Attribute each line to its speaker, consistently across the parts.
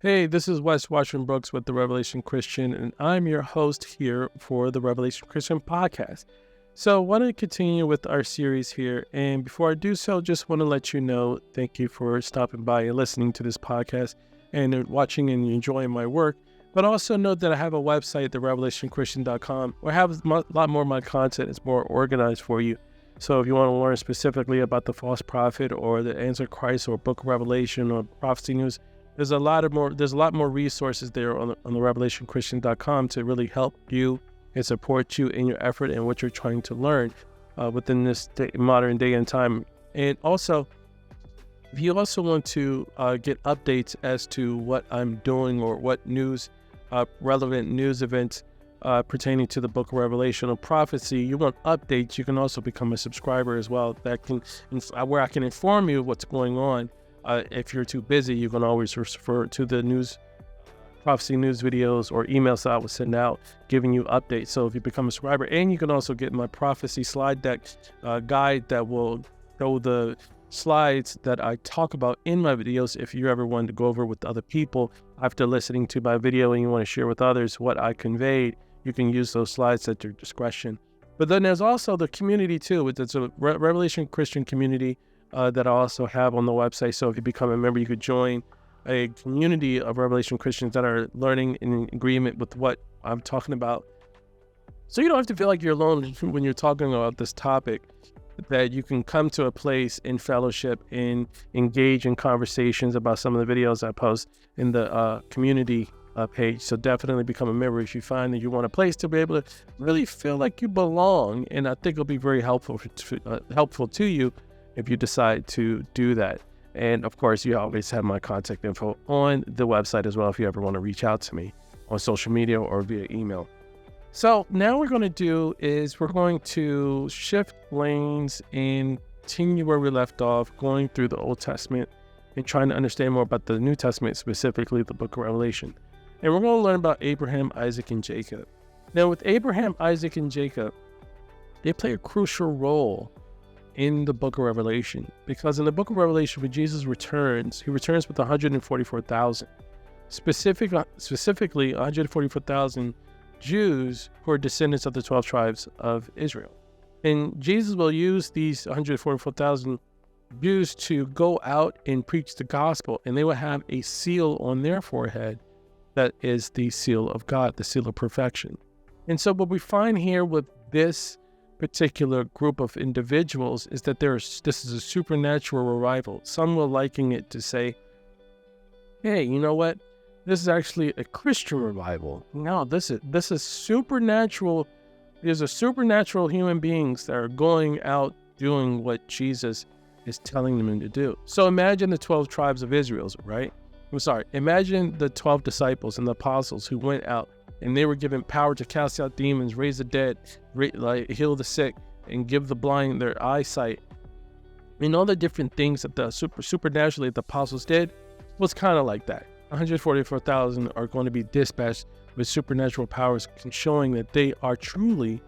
Speaker 1: Hey, this is Wes Washington Brooks with the Revelation Christian, and I'm your host here for the Revelation Christian podcast. So I want to continue with our series here, and before I do so, just want to let you know, thank you for stopping by and listening to this podcast and watching and enjoying my work. But also note that I have a website, therevelationchristian.com, where I have a lot more of my content. It's more organized for you. So if you want to learn specifically about the false prophet or the Antichrist or Book of Revelation or prophecy news, there's a lot more resources there on the revelationchristian.com to really help you and support you in your effort and what you're trying to learn within this modern day and time. And also, if you also want to get updates as to what I'm doing or what relevant news events pertaining to the Book of Revelation or prophecy, you want updates, you can also become a subscriber as well. Where I can inform you what's going on. If you're too busy, you can always refer to the prophecy news videos or emails that I will send out giving you updates. So if you become a subscriber, and you can also get my prophecy slide deck guide that will show the slides that I talk about in my videos. If you ever want to go over with other people after listening to my video and you want to share with others what I conveyed, you can use those slides at your discretion. But then there's also the community too. It's a Revelation Christian community that I also have on the website. So if you become a member, you could join a community of Revelation Christians that are learning in agreement with what I'm talking about. So you don't have to feel like you're alone when you're talking about this topic, that you can come to a place in fellowship and engage in conversations about some of the videos I post in the community page. So definitely become a member if you find that you want a place to be able to really feel like you belong. And I think it'll be very helpful to you if you decide to do that. And of course, you always have my contact info on the website as well if you ever want to reach out to me on social media or via email. So now what we're going to shift lanes and continue where we left off, going through the Old Testament and trying to understand more about the New Testament, specifically the Book of Revelation. And we're going to learn about Abraham, Isaac, and Jacob. Now with Abraham, Isaac, and Jacob, they play a crucial role in the Book of Revelation, because in the Book of Revelation, when Jesus returns, he returns with 144,000, specifically 144,000 Jews who are descendants of the 12 tribes of Israel. And Jesus will use these 144,000 Jews to go out and preach the gospel, and they will have a seal on their forehead that is the seal of God, the seal of perfection. And so what we find here with this particular group of individuals is that this is a supernatural revival. Some will liken it to say, hey, you know what? This is actually a Christian revival. No, this is supernatural. These are supernatural human beings that are going out doing what Jesus is telling them to do. So imagine the 12 tribes of Israel, right? Imagine the 12 disciples and the apostles who went out and they were given power to cast out demons, raise the dead, heal the sick, and give the blind their eyesight. And all the different things that the supernaturally the apostles did was kind of like that. 144,000 are going to be dispatched with supernatural powers, showing that they are truly,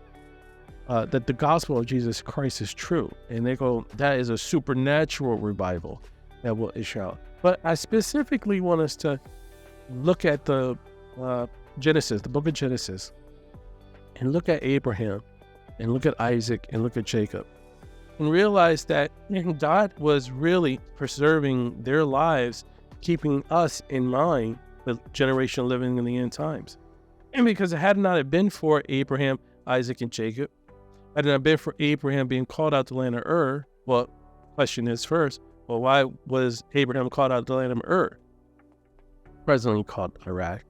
Speaker 1: that the gospel of Jesus Christ is true. And they go, that is a supernatural revival that will issue out. But I specifically want us to look at the Genesis, the book of Genesis, and look at Abraham, and look at Isaac, and look at Jacob, and realize that God was really preserving their lives, keeping us in mind, the generation living in the end times. And because it had not been for Abraham, Isaac, and Jacob, had it not been for Abraham being called out to the land of Ur, well, question is first, well, why was Abraham called out to the land of Ur, presently called Iraq?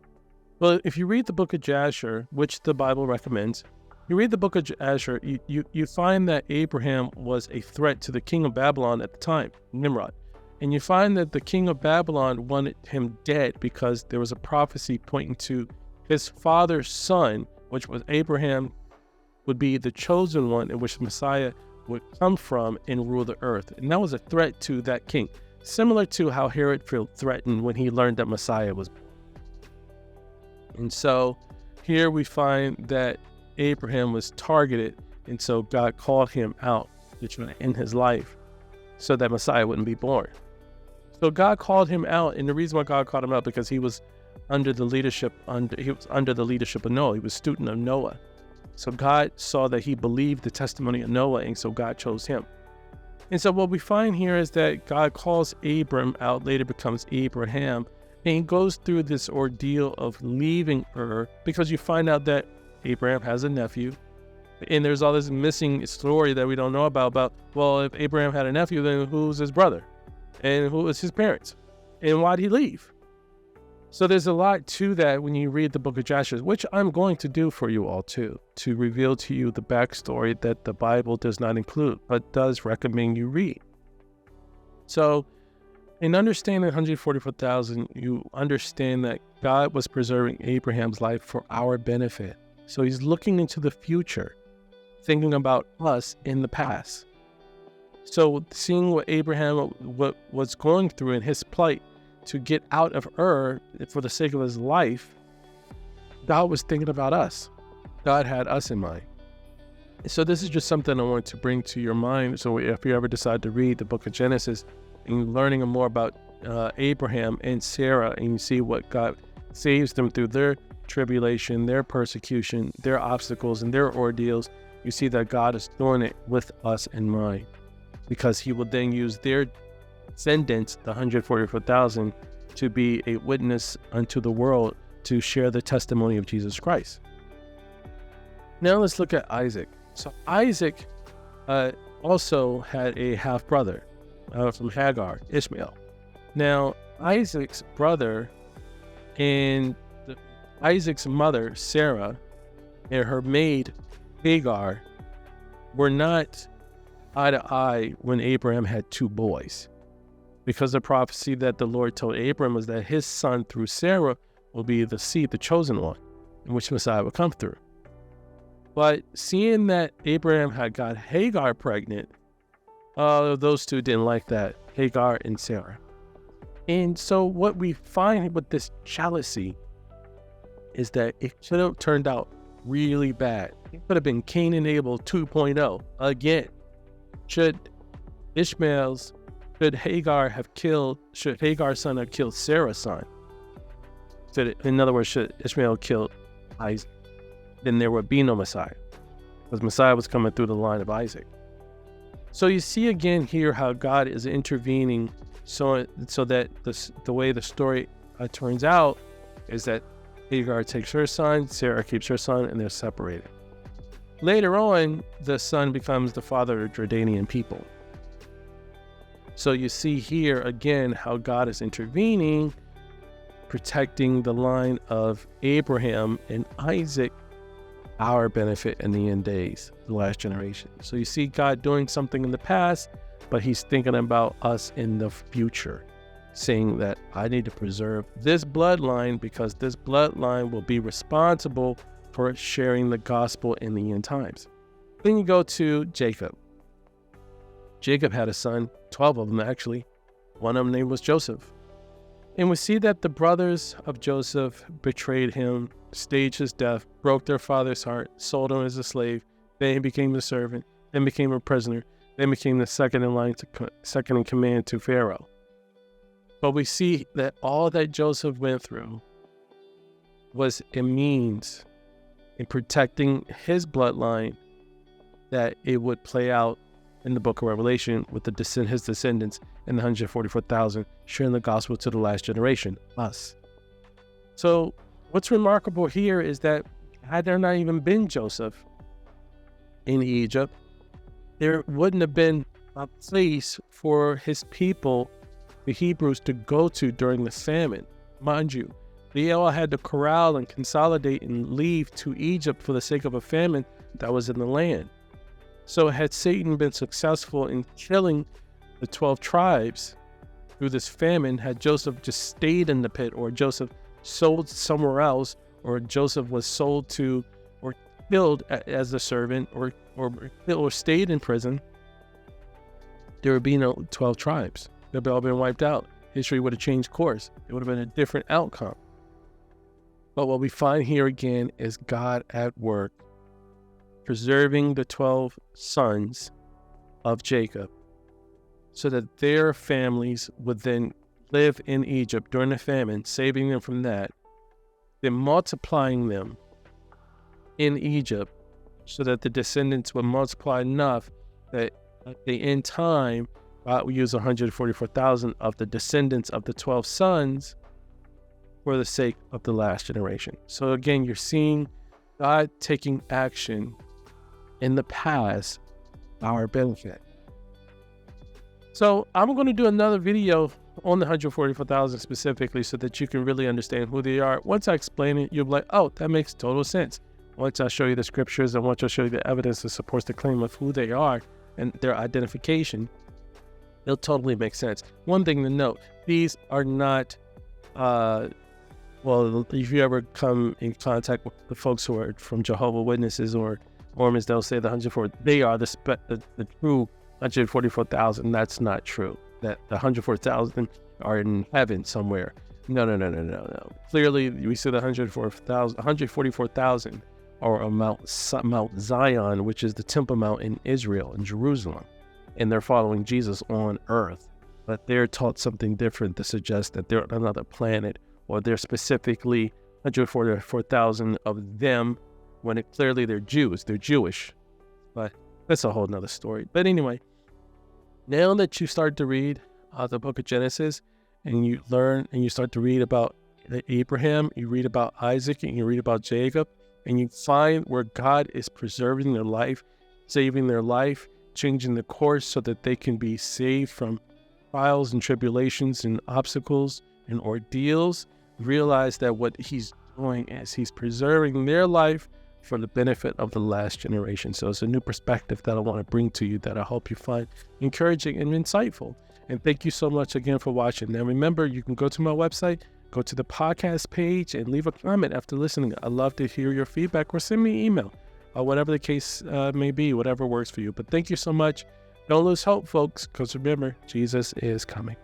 Speaker 1: Well, if you read the book of Jasher, which the Bible recommends, you read the book of Jasher, you find that Abraham was a threat to the king of Babylon at the time, Nimrod. And you find that the king of Babylon wanted him dead because there was a prophecy pointing to his father's son, which was Abraham, would be the chosen one in which Messiah would come from and rule the earth. And that was a threat to that king, similar to how Herod felt threatened when he learned that Messiah was born. And so here we find that Abraham was targeted, and so God called him out to try to end his life so that Messiah wouldn't be born. So God called him out, and the reason why God called him out because he was under the leadership of Noah. He was a student of Noah. So God saw that he believed the testimony of Noah, and so God chose him. And so what we find here is that God calls Abram out, later becomes Abraham, and he goes through this ordeal of leaving Ur, because you find out that Abraham has a nephew, and there's all this missing story that we don't know about, well, if Abraham had a nephew, then who's his brother? And who was his parents? And why did he leave? So there's a lot to that when you read the book of Joshua, which I'm going to do for you all too, to reveal to you the backstory that the Bible does not include, but does recommend you read. So in understanding 144,000, you understand that God was preserving Abraham's life for our benefit. So he's looking into the future, thinking about us in the past. So seeing what Abraham was going through in his plight to get out of Ur for the sake of his life, God was thinking about us. God had us in mind. So this is just something I want to bring to your mind. So if you ever decide to read the book of Genesis and learning more about Abraham and Sarah, and you see what God saves them through their tribulation, their persecution, their obstacles, and their ordeals, you see that God is doing it with us in mind, because he will then use their descendants, the 144,000, to be a witness unto the world to share the testimony of Jesus Christ. Now let's look at Isaac. So Isaac also had a half-brother from Hagar, Ishmael. Now Isaac's brother and Isaac's mother, Sarah, and her maid, Hagar, were not eye to eye when Abraham had two boys, because the prophecy that the Lord told Abram was that his son through Sarah will be the seed, the chosen one, in which Messiah would come through. But seeing that Abraham had got Hagar pregnant, those two didn't like that, Hagar and Sarah. And so what we find with this jealousy is that it should have turned out really bad. It could have been Cain and Abel 2.0 again. Should Hagar's son have killed Sarah's son? In other words, should Ishmael kill Isaac? Then there would be no Messiah, because Messiah was coming through the line of Isaac. So you see again here how God is intervening so that the way the story turns out is that Hagar takes her son, Sarah keeps her son, and they're separated. Later on, the son becomes the father of Jordanian people. So you see here again how God is intervening, protecting the line of Abraham and Isaac, our benefit in the end days, the last generation. So you see God doing something in the past, but he's thinking about us in the future, saying that I need to preserve this bloodline because this bloodline will be responsible for sharing the gospel in the end times. Then you go to Jacob. Jacob had a son, 12 of them actually. One of them name was Joseph. And we see that the brothers of Joseph betrayed him, staged his death, broke their father's heart, sold him as a slave. Then he became a servant, then became a prisoner, then became the second in command to Pharaoh. But we see that all that Joseph went through was a means in protecting his bloodline, that it would play out in the book of Revelation with his descendants and the 144,000 sharing the gospel to the last generation, us. So what's remarkable here is that had there not even been Joseph in Egypt, there wouldn't have been a place for his people, the Hebrews, to go to during the famine. Mind you, they all had to corral and consolidate and leave to Egypt for the sake of a famine that was in the land. So had Satan been successful in killing the 12 tribes through this famine, had Joseph just stayed in the pit, or Joseph sold somewhere else, or Joseph was sold to or killed as a servant, or stayed in prison, there would be no 12 tribes. They'd all been wiped out. History would have changed course. It would have been a different outcome. But what we find here again is God at work, preserving the 12 sons of Jacob so that their families would then live in Egypt during the famine, saving them from that, then multiplying them in Egypt so that the descendants would multiply enough that at the end time, God will use 144,000 of the descendants of the 12 sons for the sake of the last generation. So again, you're seeing God taking action in the past, our benefit. So I'm going to do another video on the 144,000 specifically so that you can really understand who they are. Once I explain it, you'll be like, oh, that makes total sense. Once I show you the scriptures and once I show you the evidence that supports the claim of who they are and their identification, it'll totally make sense. One thing to note, these are not, well, if you ever come in contact with the folks who are from Jehovah's Witnesses or Mormons, they'll say the 104, they are the true 144,000. That's not true. That the 104,000 are in heaven somewhere. No. Clearly, we see the 144,000 are on Mount Zion, which is the Temple Mount in Israel, in Jerusalem. And they're following Jesus on earth. But they're taught something different to suggest that they're on another planet, or they're specifically 144,000 of them, when clearly they're Jews, they're Jewish. But that's a whole nother story. But anyway, now that you start to read the book of Genesis, and you learn and you start to read about Abraham, you read about Isaac, and you read about Jacob, and you find where God is preserving their life, saving their life, changing the course so that they can be saved from trials and tribulations and obstacles and ordeals, realize that what he's doing is he's preserving their life for the benefit of the last generation. So it's a new perspective that I want to bring to you that I hope you find encouraging and insightful. And thank you so much again for watching. Now remember, you can go to my website, go to the podcast page, and leave a comment after listening. I'd love to hear your feedback, or send me an email, or whatever the case may be, whatever works for you. But thank you so much. Don't lose hope, folks, because remember, Jesus is coming.